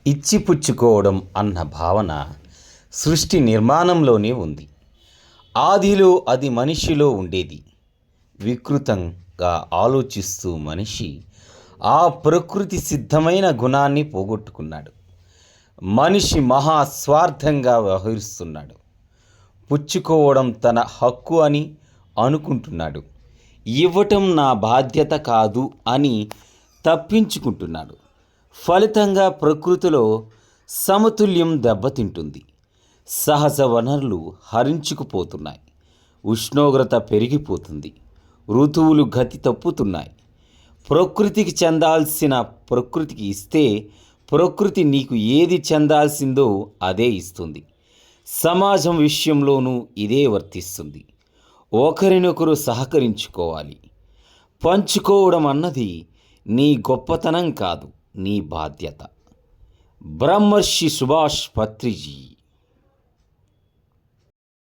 ఇచ్చిపుచ్చుకోవడం అన్న భావన సృష్టి నిర్మాణంలోనే ఉంది. ఆదిలో అది మనిషిలో ఉండేది. వికృతంగా ఆలోచిస్తూ మనిషి ఆ ప్రకృతి సిద్ధమైన గుణాన్ని పోగొట్టుకున్నాడు. మనిషి మహాస్వార్థంగా వ్యవహరిస్తున్నాడు. పుచ్చుకోవడం తన హక్కు అని అనుకుంటున్నాడు. ఇవ్వటం నా బాధ్యత కాదు అని తప్పించుకుంటున్నాడు. ఫలితంగా ప్రకృతిలో సమతుల్యం దెబ్బతింటుంది. సహజ వనరులు హరించుకుపోతున్నాయి. ఉష్ణోగ్రత పెరిగిపోతుంది. ఋతువులు గతి తప్పుతున్నాయి. ప్రకృతికి చెందాల్సిన ప్రకృతికి ఇస్తే ప్రకృతి నీకు ఏది చెందాల్సిందో అదే ఇస్తుంది. సమాజం విషయంలోనూ ఇదే వర్తిస్తుంది. ఒకరినొకరు సహకరించుకోవాలి. పంచుకోవడం అన్నది నీ గొప్పతనం కాదు, నీ బాధ్యత. బ్రహ్మర్షి సుభాష్ పత్రిజీ.